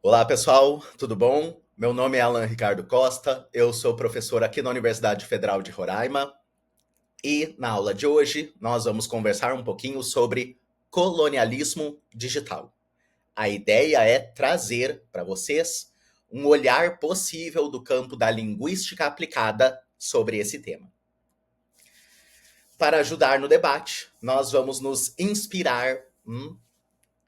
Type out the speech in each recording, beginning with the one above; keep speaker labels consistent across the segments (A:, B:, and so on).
A: Olá, pessoal, tudo bom? Meu nome é Alan Ricardo Costa, eu sou professor aqui na Universidade Federal de Roraima e na aula de hoje nós vamos conversar um pouquinho sobre colonialismo digital. A ideia é trazer para vocês um olhar possível do campo da linguística aplicada sobre esse tema. Para ajudar no debate, nós vamos nos inspirar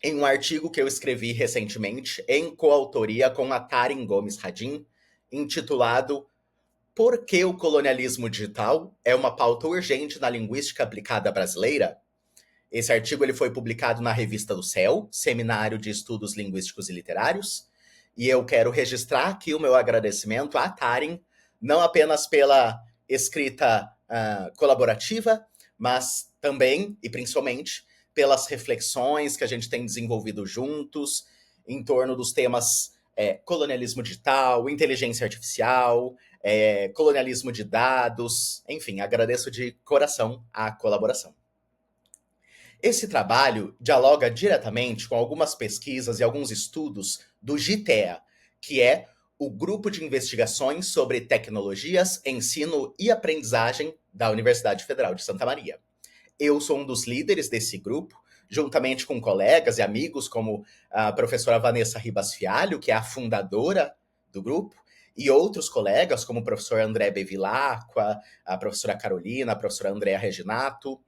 A: em um artigo que eu escrevi recentemente, em coautoria com a Taryn Gomes Radin, intitulado Por que o colonialismo digital é uma pauta urgente na linguística aplicada brasileira? Esse artigo ele foi publicado na revista do CEL, Seminário de Estudos Linguísticos e Literários, e eu quero registrar aqui o meu agradecimento à Taryn, não apenas pela escrita colaborativa, mas também e principalmente pelas reflexões que a gente tem desenvolvido juntos em torno dos temas colonialismo digital, inteligência artificial, colonialismo de dados, enfim, agradeço de coração a colaboração. Esse trabalho dialoga diretamente com algumas pesquisas e alguns estudos do GITEA, que é o Grupo de Investigações sobre Tecnologias, Ensino e Aprendizagem da Universidade Federal de Santa Maria. Eu sou um dos líderes desse grupo, juntamente com colegas e amigos como a professora Vanessa Ribas Fialho, que é a fundadora do grupo, e outros colegas como o professor André Bevilacqua, a professora Carolina, a professora Andrea Reginato.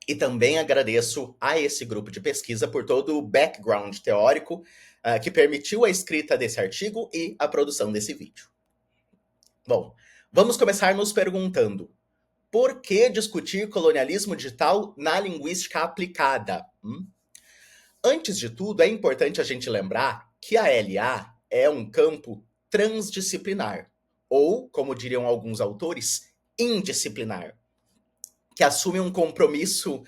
A: E também agradeço a esse grupo de pesquisa por todo o background teórico que permitiu a escrita desse artigo e a produção desse vídeo. Bom, vamos começar nos perguntando: por que discutir colonialismo digital na linguística aplicada? Antes de tudo, é importante a gente lembrar que a LA é um campo transdisciplinar, ou, como diriam alguns autores, indisciplinar, que assume um compromisso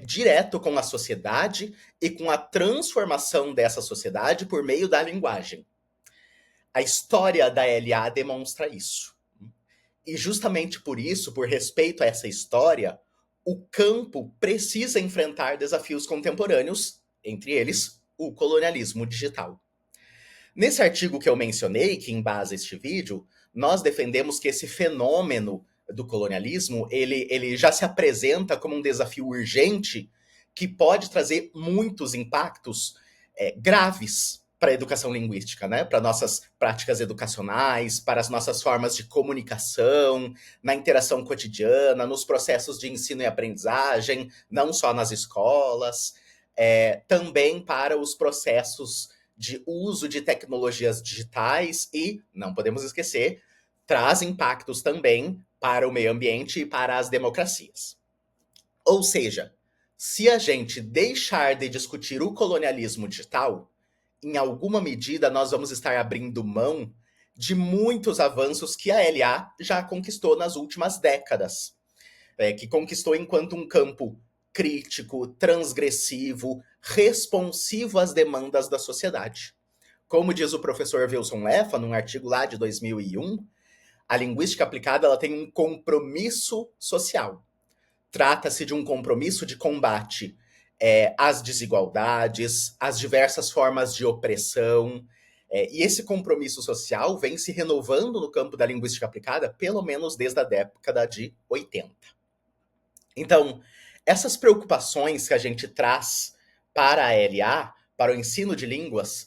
A: direto com a sociedade e com a transformação dessa sociedade por meio da linguagem. A história da LA demonstra isso. E justamente por isso, por respeito a essa história, o campo precisa enfrentar desafios contemporâneos, entre eles o colonialismo digital. Nesse artigo que eu mencionei, que embasa este vídeo, nós defendemos que esse fenômeno do colonialismo, ele já se apresenta como um desafio urgente que pode trazer muitos impactos graves para a educação linguística, né? Para nossas práticas educacionais, para as nossas formas de comunicação, na interação cotidiana, nos processos de ensino e aprendizagem, não só nas escolas, também para os processos de uso de tecnologias digitais e, não podemos esquecer, traz impactos também para o meio ambiente e para as democracias. Ou seja, se a gente deixar de discutir o colonialismo digital, em alguma medida nós vamos estar abrindo mão de muitos avanços que a LA já conquistou nas últimas décadas, que conquistou enquanto um campo crítico, transgressivo, responsivo às demandas da sociedade. Como diz o professor Wilson Leffa, num artigo lá de 2001, a linguística aplicada ela tem um compromisso social. Trata-se de um compromisso de combate às desigualdades, às diversas formas de opressão. E esse compromisso social vem se renovando no campo da linguística aplicada, pelo menos desde a década de 80. Então, essas preocupações que a gente traz para a LA, para o ensino de línguas,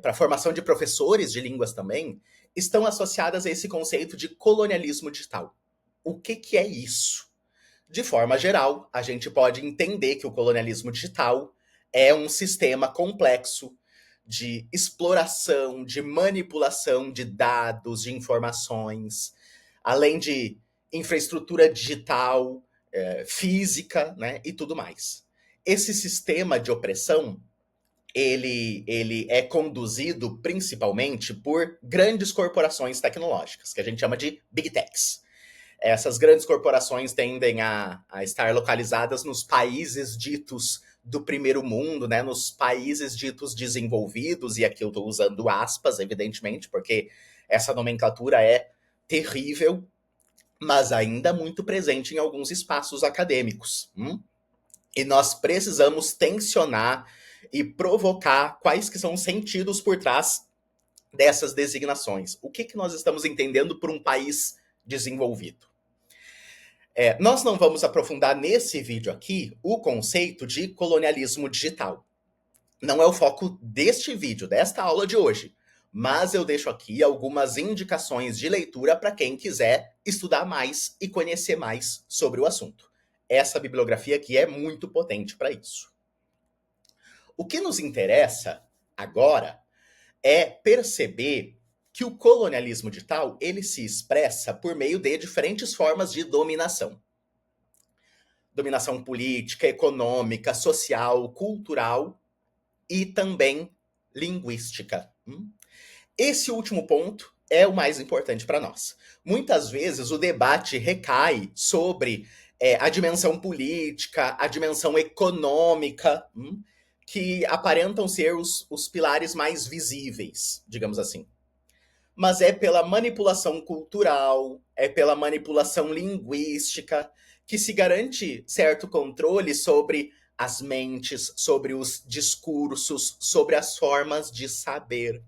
A: para a formação de professores de línguas também, estão associadas a esse conceito de colonialismo digital. O que é isso? De forma geral, a gente pode entender que o colonialismo digital é um sistema complexo de exploração, de manipulação de dados, de informações, além de infraestrutura digital, física, né, e tudo mais. Esse sistema de opressão, ele é conduzido principalmente por grandes corporações tecnológicas, que a gente chama de Big Techs. Essas grandes corporações tendem a estar localizadas nos países ditos do primeiro mundo, né, nos países ditos desenvolvidos, e aqui eu estou usando aspas, evidentemente, porque essa nomenclatura é terrível, mas ainda muito presente em alguns espaços acadêmicos. E nós precisamos tensionar e provocar quais que são os sentidos por trás dessas designações. O que nós estamos entendendo por um país desenvolvido? Nós não vamos aprofundar nesse vídeo aqui o conceito de colonialismo digital. Não é o foco deste vídeo, desta aula de hoje, mas eu deixo aqui algumas indicações de leitura para quem quiser estudar mais e conhecer mais sobre o assunto. Essa bibliografia aqui é muito potente para isso. O que nos interessa agora é perceber que o colonialismo digital ele se expressa por meio de diferentes formas de dominação. Dominação política, econômica, social, cultural e também linguística. Esse último ponto é o mais importante para nós. Muitas vezes o debate recai sobre a dimensão política, a dimensão econômica, que aparentam ser os pilares mais visíveis, digamos assim. Mas é pela manipulação cultural, é pela manipulação linguística, que se garante certo controle sobre as mentes, sobre os discursos, sobre as formas de saber.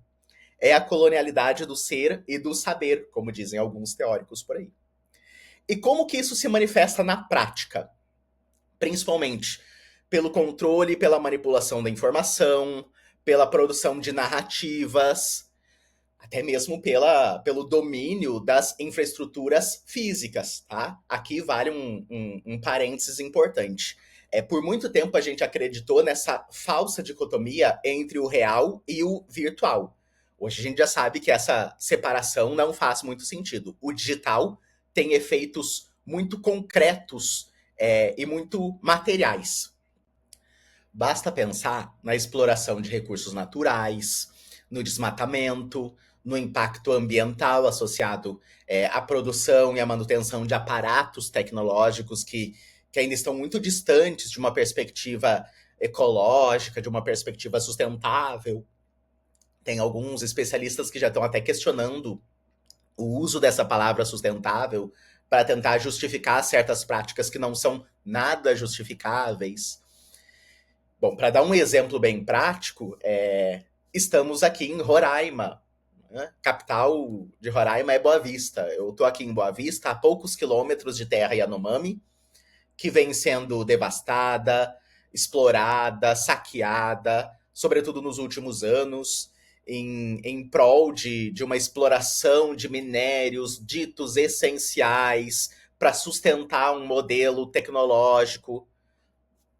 A: É a colonialidade do ser e do saber, como dizem alguns teóricos por aí. E como que isso se manifesta na prática? Principalmente pelo controle e pela manipulação da informação, pela produção de narrativas, até mesmo pelo domínio das infraestruturas físicas, tá? Aqui vale um parênteses importante. Por muito tempo a gente acreditou nessa falsa dicotomia entre o real e o virtual. Hoje a gente já sabe que essa separação não faz muito sentido. O digital tem efeitos muito concretos e muito materiais. Basta pensar na exploração de recursos naturais, no desmatamento, no impacto ambiental associado à produção e à manutenção de aparatos tecnológicos que ainda estão muito distantes de uma perspectiva ecológica, de uma perspectiva sustentável. Tem alguns especialistas que já estão até questionando o uso dessa palavra sustentável para tentar justificar certas práticas que não são nada justificáveis. Bom, para dar um exemplo bem prático, estamos aqui em Roraima, né? Capital de Roraima é Boa Vista. Eu estou aqui em Boa Vista, a poucos quilômetros de terra Yanomami, que vem sendo devastada, explorada, saqueada, sobretudo nos últimos anos, em prol de uma exploração de minérios ditos essenciais para sustentar um modelo tecnológico.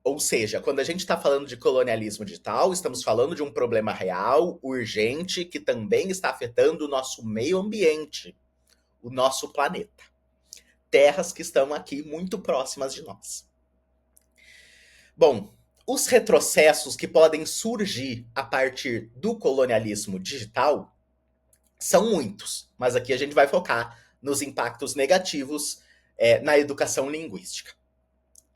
A: Ou seja, quando a gente está falando de colonialismo digital, estamos falando de um problema real, urgente, que também está afetando o nosso meio ambiente, o nosso planeta. Terras que estão aqui muito próximas de nós. Bom, os retrocessos que podem surgir a partir do colonialismo digital são muitos, mas aqui a gente vai focar nos impactos negativos na educação linguística.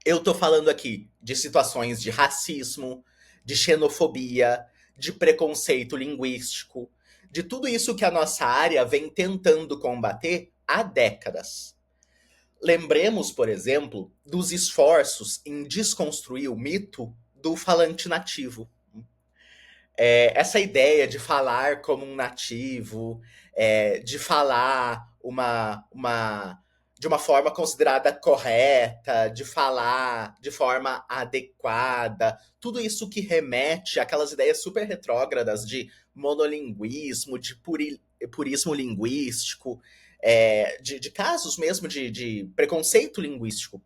A: Eu estou falando aqui de situações de racismo, de xenofobia, de preconceito linguístico, de tudo isso que a nossa área vem tentando combater há décadas. Lembremos, por exemplo, dos esforços em desconstruir o mito do falante nativo. Essa ideia de falar como um nativo, de falar de uma forma considerada correta, de falar de forma adequada, tudo isso que remete àquelas ideias super retrógradas de monolinguismo, de purismo linguístico, de casos mesmo de preconceito linguístico.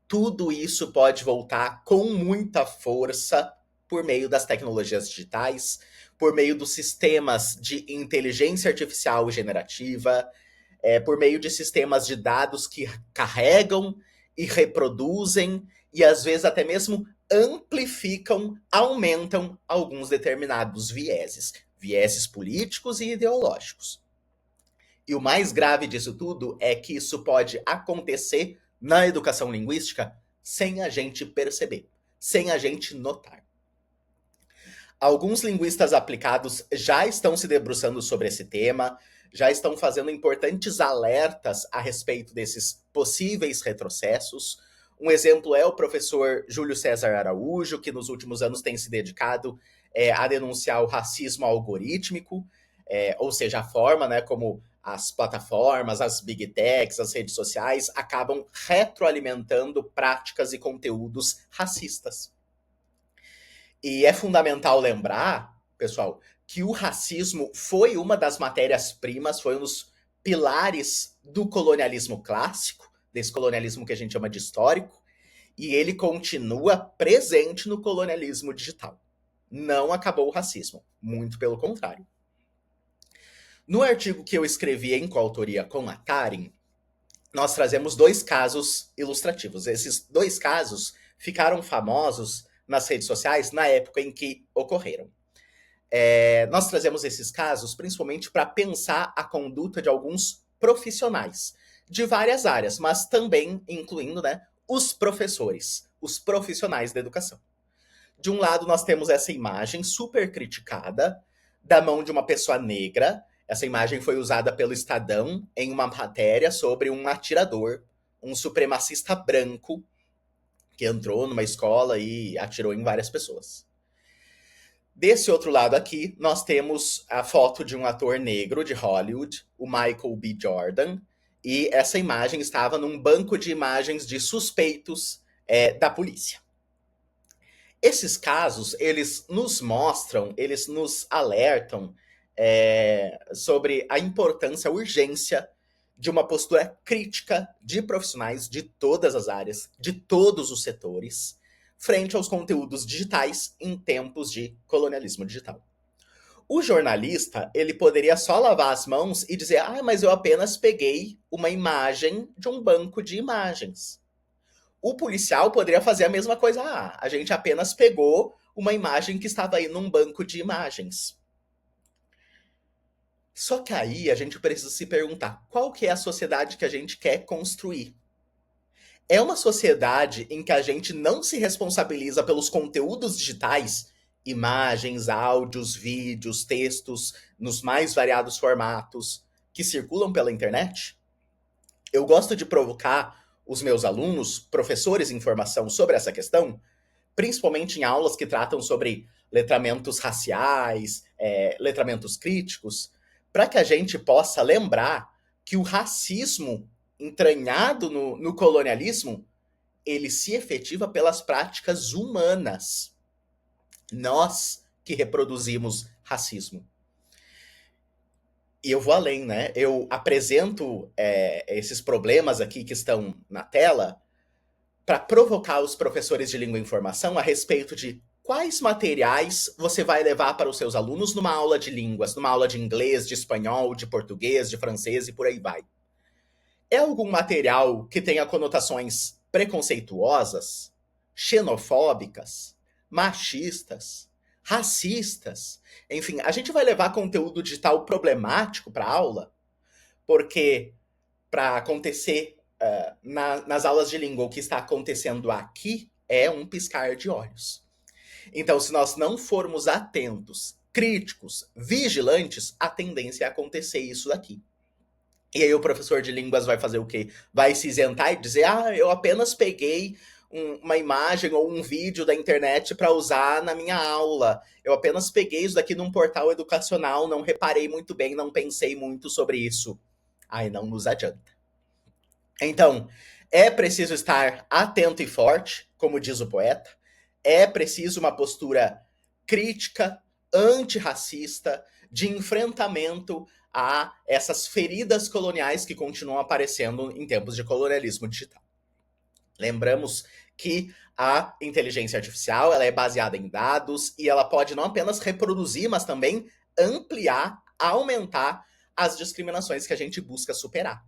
A: Tudo isso pode voltar com muita força por meio das tecnologias digitais, por meio dos sistemas de inteligência artificial generativa, por meio de sistemas de dados que carregam e reproduzem e às vezes até mesmo amplificam, aumentam alguns determinados vieses políticos e ideológicos. E o mais grave disso tudo é que isso pode acontecer na educação linguística sem a gente perceber, sem a gente notar. Alguns linguistas aplicados já estão se debruçando sobre esse tema, já estão fazendo importantes alertas a respeito desses possíveis retrocessos. Um exemplo é o professor Júlio César Araújo, que nos últimos anos tem se dedicado a denunciar o racismo algorítmico, ou seja, a forma, né, como as plataformas, as big techs, as redes sociais acabam retroalimentando práticas e conteúdos racistas. E é fundamental lembrar, pessoal, que o racismo foi uma das matérias-primas, foi um dos pilares do colonialismo clássico, desse colonialismo que a gente chama de histórico, e ele continua presente no colonialismo digital. Não acabou o racismo, muito pelo contrário. No artigo que eu escrevi em coautoria com a Karen, nós trazemos 2 casos ilustrativos. Esses 2 casos ficaram famosos nas redes sociais na época em que ocorreram. Nós trazemos esses casos principalmente para pensar a conduta de alguns profissionais de várias áreas, mas também incluindo, né, os professores, os profissionais da educação. De um lado, nós temos essa imagem super criticada da mão de uma pessoa negra. Essa imagem foi usada pelo Estadão em uma matéria sobre um atirador, um supremacista branco, que entrou numa escola e atirou em várias pessoas. Desse outro lado aqui, nós temos a foto de um ator negro de Hollywood, o Michael B. Jordan, e essa imagem estava num banco de imagens de suspeitos da polícia. Esses casos, eles nos mostram, eles nos alertam sobre a importância, a urgência de uma postura crítica de profissionais de todas as áreas, de todos os setores, frente aos conteúdos digitais em tempos de colonialismo digital. O jornalista, ele poderia só lavar as mãos e dizer, mas eu apenas peguei uma imagem de um banco de imagens. O policial poderia fazer a mesma coisa. A gente apenas pegou uma imagem que estava aí num banco de imagens. Só que aí a gente precisa se perguntar, qual que é a sociedade que a gente quer construir? É uma sociedade em que a gente não se responsabiliza pelos conteúdos digitais, imagens, áudios, vídeos, textos, nos mais variados formatos, que circulam pela internet? Eu gosto de provocar os meus alunos, professores em formação sobre essa questão, principalmente em aulas que tratam sobre letramentos raciais, letramentos críticos, para que a gente possa lembrar que o racismo entranhado no colonialismo, ele se efetiva pelas práticas humanas. Nós que reproduzimos racismo. E eu vou além, né? Eu apresento esses problemas aqui que estão na tela para provocar os professores de língua e informação a respeito de quais materiais você vai levar para os seus alunos numa aula de línguas, numa aula de inglês, de espanhol, de português, de francês e por aí vai. É algum material que tenha conotações preconceituosas, xenofóbicas, machistas, racistas? Enfim, a gente vai levar conteúdo digital problemático para a aula, porque para acontecer nas aulas de língua o que está acontecendo aqui é um piscar de olhos. Então, se nós não formos atentos, críticos, vigilantes, a tendência é acontecer isso daqui. E aí o professor de línguas vai fazer o quê? Vai se isentar e dizer, eu apenas peguei uma imagem ou um vídeo da internet para usar na minha aula. Eu apenas peguei isso daqui num portal educacional, não reparei muito bem, não pensei muito sobre isso. Aí não nos adianta. Então, é preciso estar atento e forte, como diz o poeta. É preciso uma postura crítica, antirracista, de enfrentamento a essas feridas coloniais que continuam aparecendo em tempos de colonialismo digital. Lembramos que a inteligência artificial ela é baseada em dados e ela pode não apenas reproduzir, mas também ampliar, aumentar as discriminações que a gente busca superar.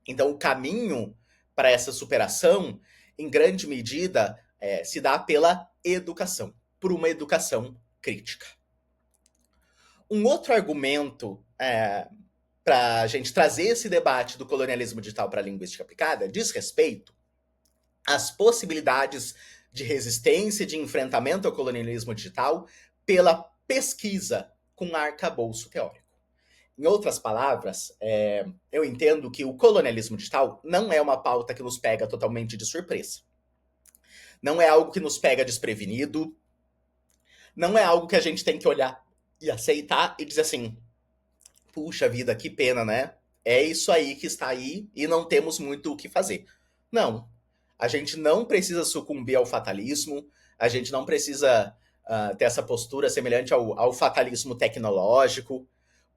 A: Então, o caminho para essa superação, em grande medida, se dá pela educação, por uma educação crítica. Um outro argumento para a gente trazer esse debate do colonialismo digital para a linguística aplicada diz respeito às possibilidades de resistência e de enfrentamento ao colonialismo digital pela pesquisa com arcabouço teórico. Em outras palavras, eu entendo que o colonialismo digital não é uma pauta que nos pega totalmente de surpresa. Não é algo que nos pega desprevenido, não é algo que a gente tem que olhar e aceitar e dizer assim, puxa vida, que pena, né? É isso aí que está aí e não temos muito o que fazer. Não. A gente não precisa sucumbir ao fatalismo, a gente não precisa ter essa postura semelhante ao fatalismo tecnológico,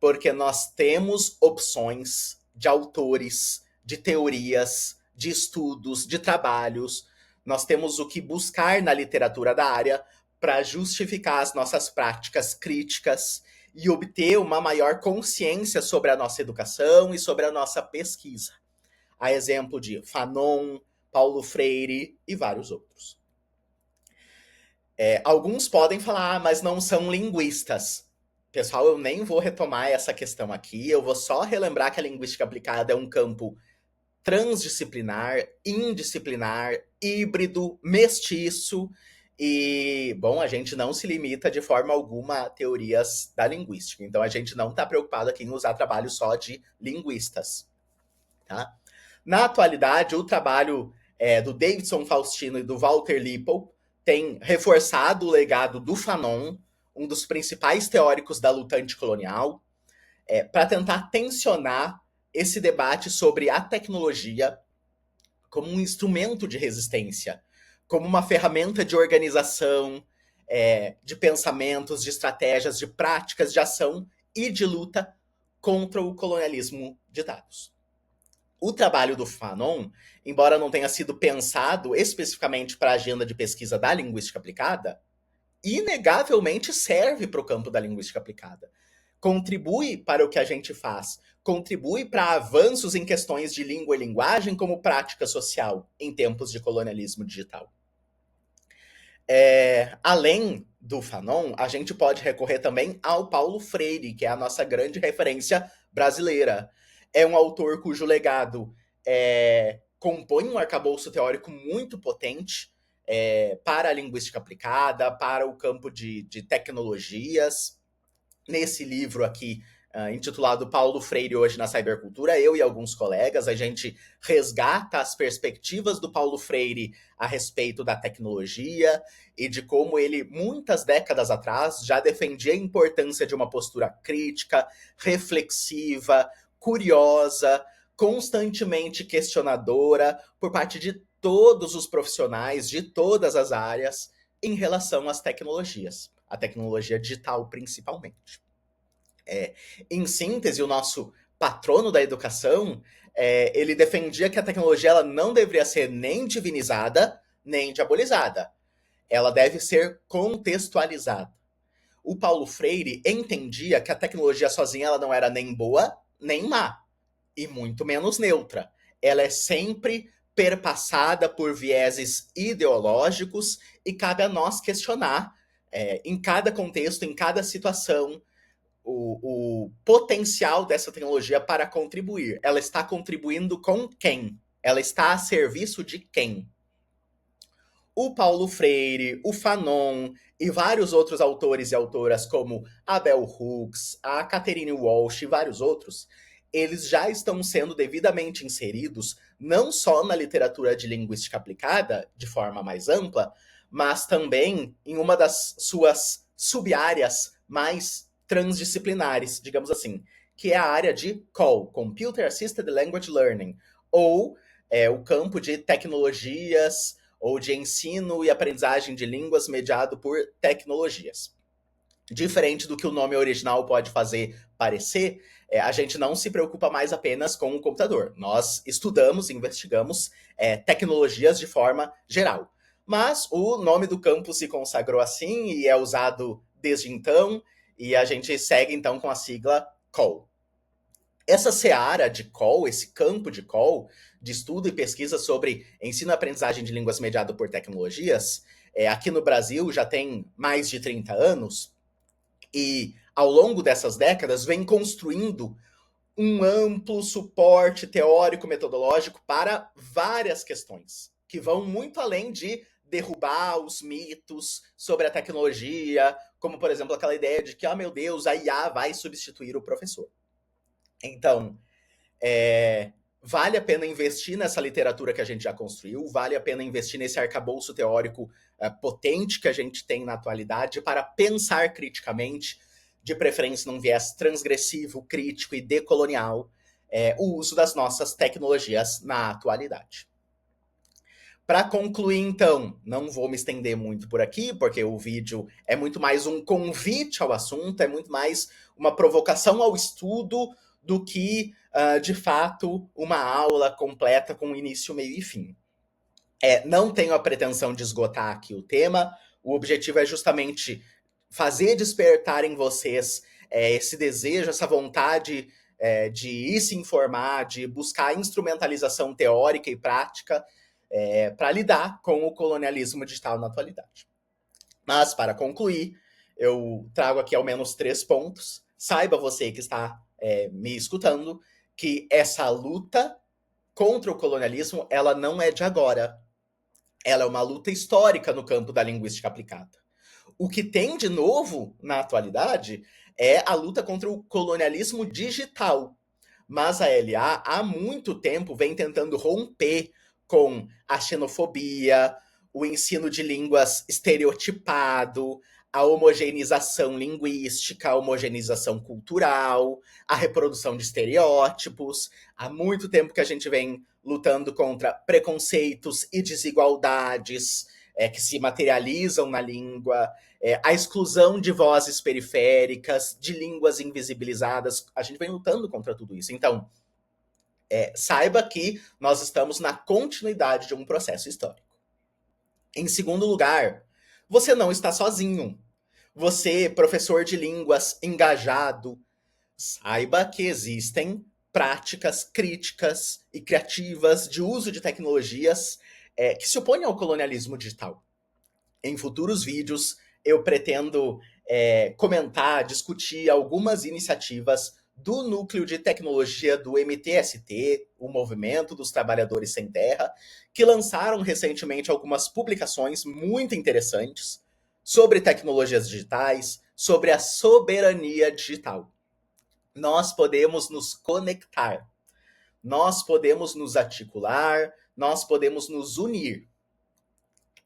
A: porque nós temos opções de autores, de teorias, de estudos, de trabalhos. Nós temos o que buscar na literatura da área para justificar as nossas práticas críticas e obter uma maior consciência sobre a nossa educação e sobre a nossa pesquisa. A exemplo de Fanon, Paulo Freire e vários outros. Alguns podem falar, mas não são linguistas. Pessoal, eu nem vou retomar essa questão aqui, eu vou só relembrar que a linguística aplicada é um campo transdisciplinar, indisciplinar, híbrido, mestiço, e, bom, a gente não se limita de forma alguma a teorias da linguística. Então, a gente não está preocupado aqui em usar trabalho só de linguistas. Tá? Na atualidade, o trabalho do Davidson Faustino e do Walter Lippel tem reforçado o legado do Fanon, um dos principais teóricos da luta anticolonial, para tentar tensionar esse debate sobre a tecnologia como um instrumento de resistência, como uma ferramenta de organização, de pensamentos, de estratégias, de práticas de ação e de luta contra o colonialismo de dados. O trabalho do Fanon, embora não tenha sido pensado especificamente para a agenda de pesquisa da linguística aplicada, inegavelmente serve para o campo da linguística aplicada. Contribui para o que a gente faz, contribui para avanços em questões de língua e linguagem como prática social em tempos de colonialismo digital. Além do Fanon, a gente pode recorrer também ao Paulo Freire, que é a nossa grande referência brasileira. É um autor cujo legado compõe um arcabouço teórico muito potente para a linguística aplicada, para o campo de tecnologias. Nesse livro aqui, intitulado Paulo Freire hoje na Cybercultura, eu e alguns colegas, a gente resgata as perspectivas do Paulo Freire a respeito da tecnologia e de como ele, muitas décadas atrás, já defendia a importância de uma postura crítica, reflexiva, curiosa, constantemente questionadora por parte de todos os profissionais, de todas as áreas, em relação às tecnologias, a tecnologia digital principalmente. Em síntese, o nosso patrono da educação, ele defendia que a tecnologia ela não deveria ser nem divinizada, nem diabolizada. Ela deve ser contextualizada. O Paulo Freire entendia que a tecnologia sozinha ela não era nem boa, nem má, e muito menos neutra. Ela é sempre perpassada por vieses ideológicos e cabe a nós questionar, em cada contexto, em cada situação, o potencial dessa tecnologia para contribuir. Ela está contribuindo com quem? Ela está a serviço de quem? O Paulo Freire, o Fanon e vários outros autores e autoras, como a Bell Hooks, a Catherine Walsh e vários outros, eles já estão sendo devidamente inseridos não só na literatura de linguística aplicada, de forma mais ampla, mas também em uma das suas sub-áreas mais transdisciplinares, digamos assim, que é a área de CAL, Computer Assisted Language Learning, ou o campo de tecnologias ou de ensino e aprendizagem de línguas mediado por tecnologias. Diferente do que o nome original pode fazer parecer, a gente não se preocupa mais apenas com o computador. Nós estudamos, investigamos tecnologias de forma geral. Mas o nome do campo se consagrou assim e é usado desde então, e a gente segue então com a sigla CAL. Essa seara de CAL, esse campo de CAL, de estudo e pesquisa sobre ensino e aprendizagem de línguas mediado por tecnologias, aqui no Brasil já tem mais de 30 anos, e ao longo dessas décadas vem construindo um amplo suporte teórico-metodológico para várias questões, que vão muito além de derrubar os mitos sobre a tecnologia, como, por exemplo, aquela ideia de que, meu Deus, a IA vai substituir o professor. Então, vale a pena investir nessa literatura que a gente já construiu, vale a pena investir nesse arcabouço teórico potente que a gente tem na atualidade para pensar criticamente, de preferência num viés transgressivo, crítico e decolonial, o uso das nossas tecnologias na atualidade. Para concluir, então, não vou me estender muito por aqui, porque o vídeo é muito mais um convite ao assunto, é muito mais uma provocação ao estudo do que, de fato, uma aula completa com início, meio e fim. Não tenho a pretensão de esgotar aqui o tema, o objetivo é justamente fazer despertar em vocês esse desejo, essa vontade de ir se informar, de buscar instrumentalização teórica e prática para lidar com o colonialismo digital na atualidade. Mas, para concluir, eu trago aqui ao menos 3 pontos. Saiba você que está me escutando que essa luta contra o colonialismo, ela não é de agora. Ela é uma luta histórica no campo da linguística aplicada. O que tem de novo na atualidade é a luta contra o colonialismo digital. Mas a LA há muito tempo vem tentando romper com a xenofobia, o ensino de línguas estereotipado, a homogeneização linguística, a homogeneização cultural, a reprodução de estereótipos. Há muito tempo que a gente vem lutando contra preconceitos e desigualdades que se materializam na língua, a exclusão de vozes periféricas, de línguas invisibilizadas. A gente vem lutando contra tudo isso. Então, saiba que nós estamos na continuidade de um processo histórico. Em segundo lugar, você não está sozinho. Você, professor de línguas engajado, saiba que existem práticas críticas e criativas de uso de tecnologias que se opõem ao colonialismo digital. Em futuros vídeos, eu pretendo comentar, discutir algumas iniciativas do Núcleo de Tecnologia do MTST, o Movimento dos Trabalhadores Sem Terra, que lançaram recentemente algumas publicações muito interessantes sobre tecnologias digitais, sobre a soberania digital. Nós podemos nos conectar, nós podemos nos articular, nós podemos nos unir.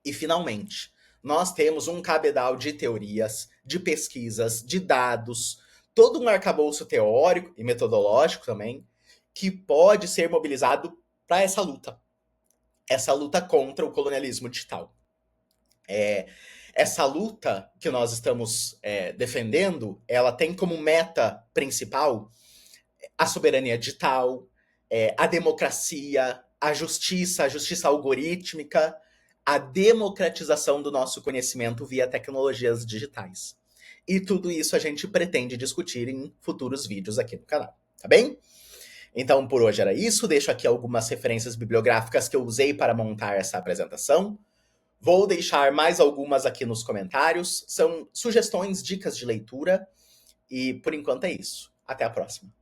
A: E, finalmente, nós temos um cabedal de teorias, de pesquisas, de dados, todo um arcabouço teórico e metodológico também, que pode ser mobilizado para essa luta contra o colonialismo digital. Essa luta que nós estamos defendendo, ela tem como meta principal a soberania digital, a democracia, a justiça algorítmica, a democratização do nosso conhecimento via tecnologias digitais. E tudo isso a gente pretende discutir em futuros vídeos aqui no canal, tá bem? Então, por hoje era isso. Deixo aqui algumas referências bibliográficas que eu usei para montar essa apresentação. Vou deixar mais algumas aqui nos comentários. São sugestões, dicas de leitura. E por enquanto é isso. Até a próxima.